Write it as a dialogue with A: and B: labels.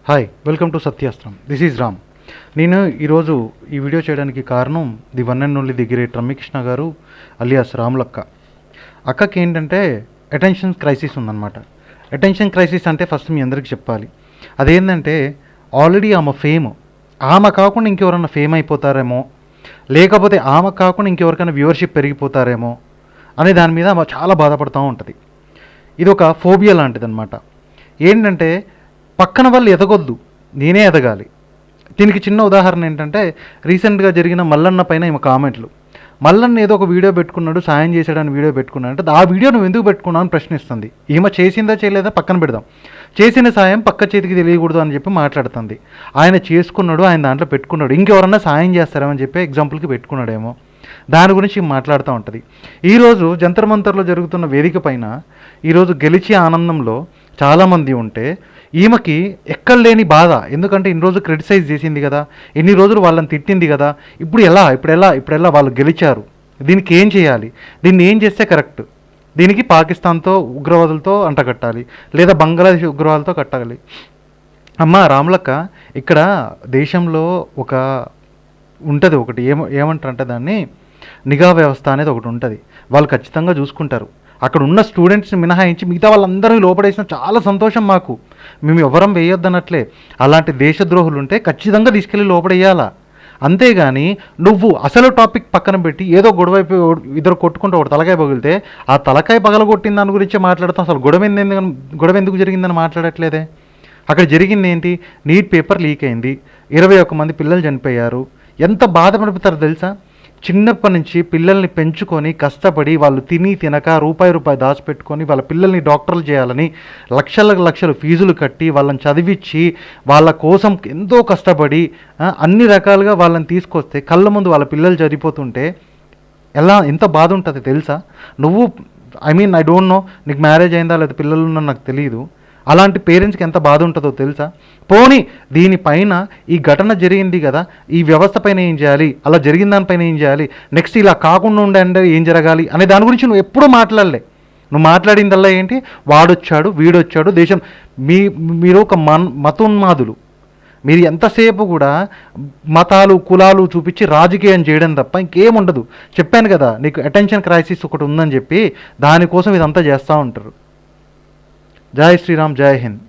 A: Hi, welcome to Satyastram. This is Ram. నేను ఈరోజు ఈ వీడియో చేయడానికి కారణం the one and only the great Ramyakrishna garu alias Ramulakka. అక్కకి ఏంటంటే అటెన్షన్ క్రైసిస్ ఉందన్నమాట. అటెన్షన్ క్రైసిస్ అంటే ఫస్ట్ మీ అందరికీ చెప్పాలి. అదేంటంటే ఆల్రెడీ ఆమె కాకుండా ఇంకెవరన్నా ఫేమ్ అయిపోతారేమో, లేకపోతే ఆమె కాకుండా ఇంకెవరికైనా వ్యూవర్షిప్ పెరిగిపోతారేమో అనే దాని మీద ఆమె చాలా బాధపడుతూ ఉంటుంది. ఇది ఒక ఫోబియా లాంటిది అనమాట. ఏంటంటే పక్కన వాళ్ళు ఎదగొద్దు, నేనే ఎదగాలి. దీనికి చిన్న ఉదాహరణ ఏంటంటే రీసెంట్గా జరిగిన మల్లన్న పైన ఈమె కామెంట్లు. మల్లన్న ఏదో ఒక వీడియో పెట్టుకున్నాడు, సాయం చేశాడని వీడియో పెట్టుకున్నాడు అంటే ఆ వీడియో నువ్వు ఎందుకు పెట్టుకున్నావు అని ప్రశ్నిస్తుంది. ఈమె చేసిందా చేయలేదా పక్కన పెడదాం, చేసిన సాయం పక్క చేతికి తెలియకూడదు అని చెప్పి మాట్లాడుతుంది. ఆయన చేసుకున్నాడు, ఆయన దాంట్లో పెట్టుకున్నాడు, ఇంకెవరన్నా సాయం చేస్తారేమని చెప్పి ఎగ్జాంపుల్కి పెట్టుకున్నాడేమో, దాని గురించి మాట్లాడుతూ ఉంటుంది. ఈరోజు జంతర్ మంతర్లో జరుగుతున్న వేదిక పైన ఈరోజు గెలిచే ఆనందంలో చాలామంది ఉంటే ఈమెకి ఎక్కడలేని బాధ. ఎందుకంటే ఇన్ని రోజులు క్రిటిసైజ్ చేసింది కదా, ఎన్ని రోజులు వాళ్ళని తిట్టింది కదా, ఇప్పుడు ఎలా వాళ్ళు గెలిచారు, దీనికి ఏం చేయాలి, దీన్ని ఏం చేస్తే కరెక్ట్, దీనికి పాకిస్తాన్తో ఉగ్రవాదులతో అంటకట్టాలి, లేదా బంగ్లాదేశ్ ఉగ్రవాదులతో కట్టాలి. అమ్మ రాములక్క, ఇక్కడ దేశంలో ఒక ఉంటుంది ఒకటి ఏమంటారంటే దాన్ని నిఘా వ్యవస్థ అనేది ఒకటి ఉంటుంది. వాళ్ళు ఖచ్చితంగా చూసుకుంటారు. అక్కడ ఉన్న స్టూడెంట్స్ని మినహాయించి మిగతా వాళ్ళందరినీ లోపడేసిన చాలా సంతోషం మాకు. మేము ఎవరం వేయొద్దనట్లే. అలాంటి దేశద్రోహులు ఉంటే ఖచ్చితంగా తీసుకెళ్ళి లోపడేయాలా. అంతేగాని నువ్వు అసలు టాపిక్ పక్కన పెట్టి ఏదో గొడవ ఇద్దరు కొట్టుకుంటూ ఒకటి తలకాయ పగిలితే ఆ తలకాయ పగలగొట్టిన దాని గురించే మాట్లాడతాం. అసలు గొడవ ఎందుకు జరిగిందని మాట్లాడట్లేదే. అక్కడ జరిగింది ఏంటి? నీట్ పేపర్ లీక్ అయింది, 21 మంది పిల్లలు చనిపోయారు. ఎంత బాధపడిపోతారో తెలుసా? చిన్నప్పటి నుంచి పిల్లల్ని పెంచుకొని కష్టపడి వాళ్ళు తినక రూపాయి దాచిపెట్టుకొని వాళ్ళ పిల్లల్ని డాక్టర్లు చేయాలని లక్షలు ఫీజులు కట్టి వాళ్ళని చదివించి వాళ్ళ కోసం ఎంతో కష్టపడి అన్ని రకాలుగా వాళ్ళని తీసుకొస్తే కళ్ళ ముందు వాళ్ళ పిల్లలు చనిపోతుంటే ఎంత బాధ ఉంటుంది తెలుసా? నువ్వు ఐ డోంట్ నో, నీకు మ్యారేజ్ అయిందా లేదా పిల్లలు ఉన్నా నాకు తెలియదు. అలాంటి పేరెంట్స్కి ఎంత బాధ ఉంటుందో తెలుసా? పోనీ దీనిపైన ఈ ఘటన జరిగింది కదా, ఈ వ్యవస్థ పైన ఏం చేయాలి, అలా జరిగిన దానిపైన ఏం చేయాలి, నెక్స్ట్ ఇలా కాకుండా ఉండే ఏం జరగాలి అనే దాని గురించి నువ్వు ఎప్పుడూ మాట్లాడలే. నువ్వు మాట్లాడిందల్లా ఏంటి? వాడొచ్చాడు, వీడొచ్చాడు, దేశం మీరు ఒక మతోన్మాదులు. మీరు ఎంతసేపు కూడా మతాలు కులాలు చూపించి రాజకీయం చేయడం తప్ప ఇంకేముండదు. చెప్పాను కదా నీకు అటెన్షన్ క్రైసిస్ ఒకటి ఉందని చెప్పి, దానికోసం ఇదంతా చేస్తూ ఉంటారు. జై శ్రీరామ్, జై హింద్.